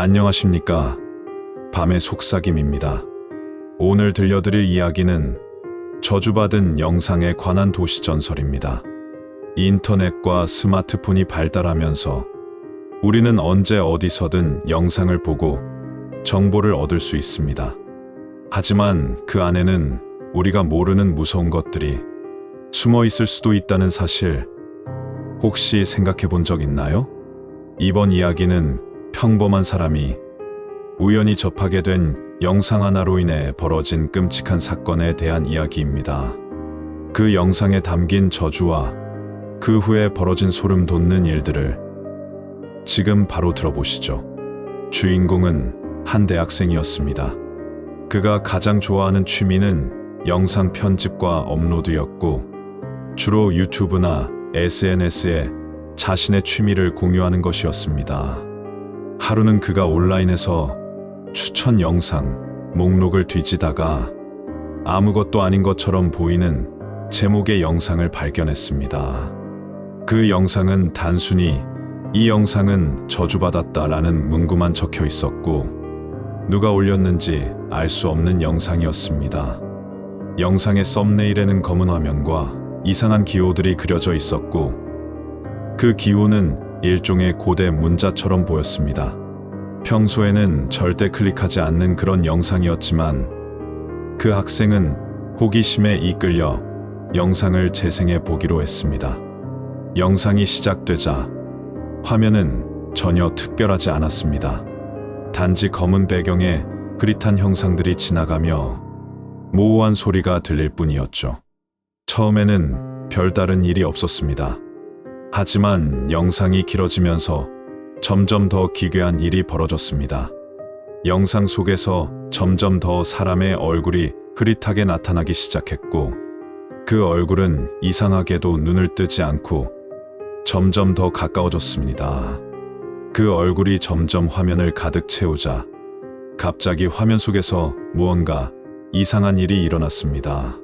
안녕하십니까. 밤의 속삭임입니다. 오늘 들려드릴 이야기는 저주받은 영상에 관한 도시전설입니다. 인터넷과 스마트폰이 발달하면서 우리는 언제 어디서든 영상을 보고 정보를 얻을 수 있습니다. 하지만 그 안에는 우리가 모르는 무서운 것들이 숨어 있을 수도 있다는 사실, 혹시 생각해 본 적 있나요? 이번 이야기는 평범한 사람이 우연히 접하게 된 영상 하나로 인해 벌어진 끔찍한 사건에 대한 이야기입니다. 그 영상에 담긴 저주와 그 후에 벌어진 소름 돋는 일들을 지금 바로 들어보시죠. 주인공은 한 대학생이었습니다. 그가 가장 좋아하는 취미는 영상 편집과 업로드였고, 주로 유튜브나 SNS에 자신의 취미를 공유하는 것이었습니다. 하루는 그가 온라인에서 추천 영상 목록을 뒤지다가 아무것도 아닌 것처럼 보이는 제목의 영상을 발견했습니다. 그 영상은 단순히 "이 영상은 저주받았다라는 문구만 적혀 있었고, 누가 올렸는지 알 수 없는 영상이었습니다. 영상의 썸네일에는 검은 화면과 이상한 기호들이 그려져 있었고, 그 기호는 일종의 고대 문자처럼 보였습니다. 평소에는 절대 클릭하지 않는 그런 영상이었지만 그 학생은 호기심에 이끌려 영상을 재생해 보기로 했습니다. 영상이 시작되자 화면은 전혀 특별하지 않았습니다. 단지 검은 배경에 흐릿한 형상들이 지나가며 모호한 소리가 들릴 뿐이었죠. 처음에는 별다른 일이 없었습니다. 하지만 영상이 길어지면서 점점 더 기괴한 일이 벌어졌습니다. 영상 속에서 점점 더 사람의 얼굴이 흐릿하게 나타나기 시작했고, 그 얼굴은 이상하게도 눈을 뜨지 않고 점점 더 가까워졌습니다. 그 얼굴이 점점 화면을 가득 채우자 갑자기 화면 속에서 무언가 이상한 일이 일어났습니다.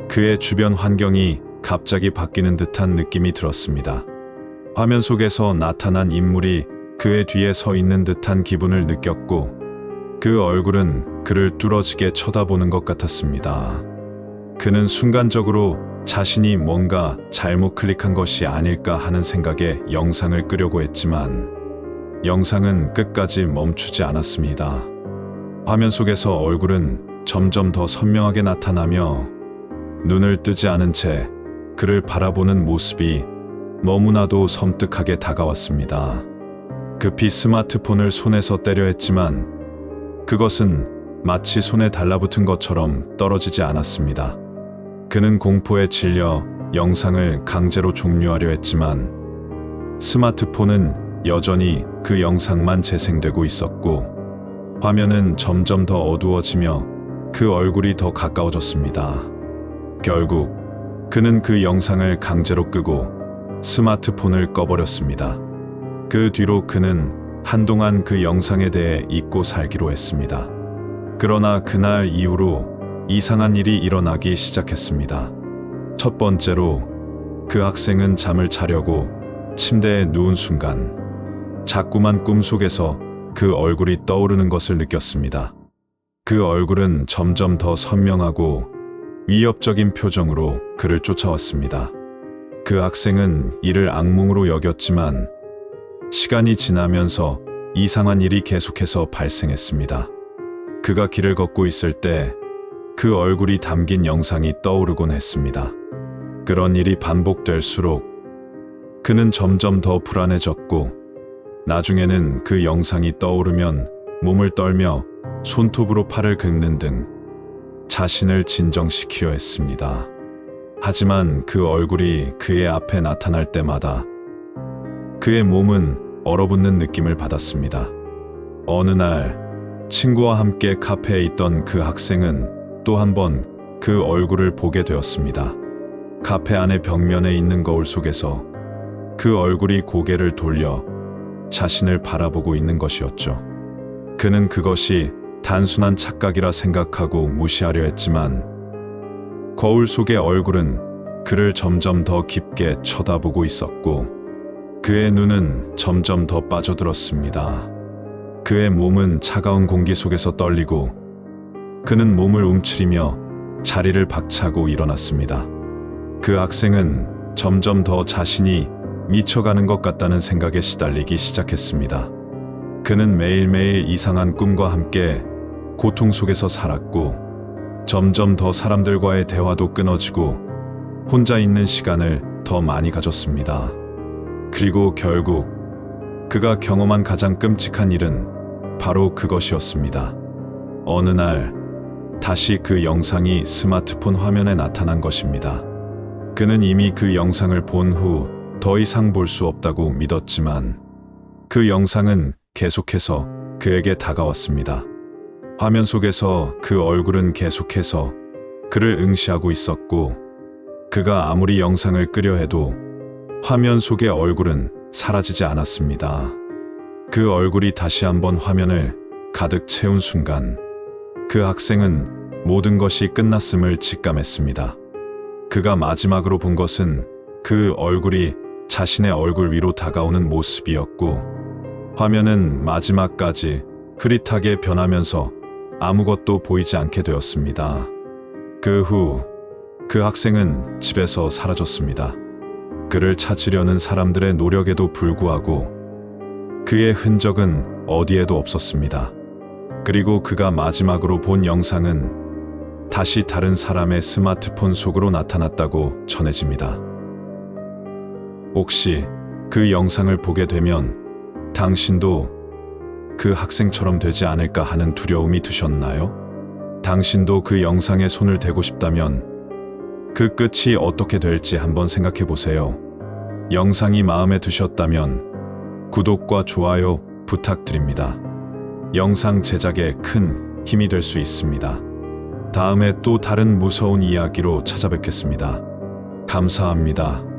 그의 주변 환경이 갑자기 바뀌는 듯한 느낌이 들었습니다. 화면 속에서 나타난 인물이 그의 뒤에 서 있는 듯한 기분을 느꼈고, 그 얼굴은 그를 뚫어지게 쳐다보는 것 같았습니다. 그는 순간적으로 자신이 뭔가 잘못 클릭한 것이 아닐까 하는 생각에 영상을 끄려고 했지만 영상은 끝까지 멈추지 않았습니다. 화면 속에서 얼굴은 점점 더 선명하게 나타나며 눈을 뜨지 않은 채 그를 바라보는 모습이 너무나도 섬뜩하게 다가왔습니다. 급히 스마트폰을 손에서 떼려 했지만 그것은 마치 손에 달라붙은 것처럼 떨어지지 않았습니다. 그는 공포에 질려 영상을 강제로 종료하려 했지만 스마트폰은 여전히 그 영상만 재생되고 있었고, 화면은 점점 더 어두워지며 그 얼굴이 더 가까워졌습니다. 결국 그는 그 영상을 강제로 끄고 스마트폰을 꺼버렸습니다. 그 뒤로 그는 한동안 그 영상에 대해 잊고 살기로 했습니다. 그러나 그날 이후로 이상한 일이 일어나기 시작했습니다. 첫 번째로, 그 학생은 잠을 자려고 침대에 누운 순간 자꾸만 꿈속에서 그 얼굴이 떠오르는 것을 느꼈습니다. 그 얼굴은 점점 더 선명하고 위협적인 표정으로 그를 쫓아왔습니다. 그 학생은 이를 악몽으로 여겼지만 시간이 지나면서 이상한 일이 계속해서 발생했습니다. 그가 길을 걷고 있을 때 그 얼굴이 담긴 영상이 떠오르곤 했습니다. 그런 일이 반복될수록 그는 점점 더 불안해졌고, 나중에는 그 영상이 떠오르면 몸을 떨며 손톱으로 팔을 긁는 등 자신을 진정시키려 했습니다. 하지만 그 얼굴이 그의 앞에 나타날 때마다 그의 몸은 얼어붙는 느낌을 받았습니다. 어느 날 친구와 함께 카페에 있던 그 학생은 또 한 번 그 얼굴을 보게 되었습니다. 카페 안의 벽면에 있는 거울 속에서 그 얼굴이 고개를 돌려 자신을 바라보고 있는 것이었죠. 그는 그것이 단순한 착각이라 생각하고 무시하려 했지만 거울 속의 얼굴은 그를 점점 더 깊게 쳐다보고 있었고, 그의 눈은 점점 더 빠져들었습니다. 그의 몸은 차가운 공기 속에서 떨리고 그는 몸을 움츠리며 자리를 박차고 일어났습니다. 그 학생은 점점 더 자신이 미쳐가는 것 같다는 생각에 시달리기 시작했습니다. 그는 매일매일 이상한 꿈과 함께 고통 속에서 살았고 점점 더 사람들과의 대화도 끊어지고 혼자 있는 시간을 더 많이 가졌습니다. 그리고 결국 그가 경험한 가장 끔찍한 일은 바로 그것이었습니다. 어느 날 다시 그 영상이 스마트폰 화면에 나타난 것입니다. 그는 이미 그 영상을 본 후 더 이상 볼 수 없다고 믿었지만 그 영상은 계속해서 그에게 다가왔습니다. 화면 속에서 그 얼굴은 계속해서 그를 응시하고 있었고 그가 아무리 영상을 끄려 해도 화면 속의 얼굴은 사라지지 않았습니다. 그 얼굴이 다시 한번 화면을 가득 채운 순간 그 학생은 모든 것이 끝났음을 직감했습니다. 그가 마지막으로 본 것은 그 얼굴이 자신의 얼굴 위로 다가오는 모습이었고 화면은 마지막까지 흐릿하게 변하면서 아무것도 보이지 않게 되었습니다. 그 후 그 학생은 집에서 사라졌습니다. 그를 찾으려는 사람들의 노력에도 불구하고 그의 흔적은 어디에도 없었습니다. 그리고 그가 마지막으로 본 영상은 다시 다른 사람의 스마트폰 속으로 나타났다고 전해집니다. 혹시 그 영상을 보게 되면 당신도 그 학생처럼 되지 않을까 하는 두려움이 드셨나요? 당신도 그 영상에 손을 대고 싶다면 그 끝이 어떻게 될지 한번 생각해 보세요. 영상이 마음에 드셨다면 구독과 좋아요 부탁드립니다. 영상 제작에 큰 힘이 될 수 있습니다. 다음에 또 다른 무서운 이야기로 찾아뵙겠습니다. 감사합니다.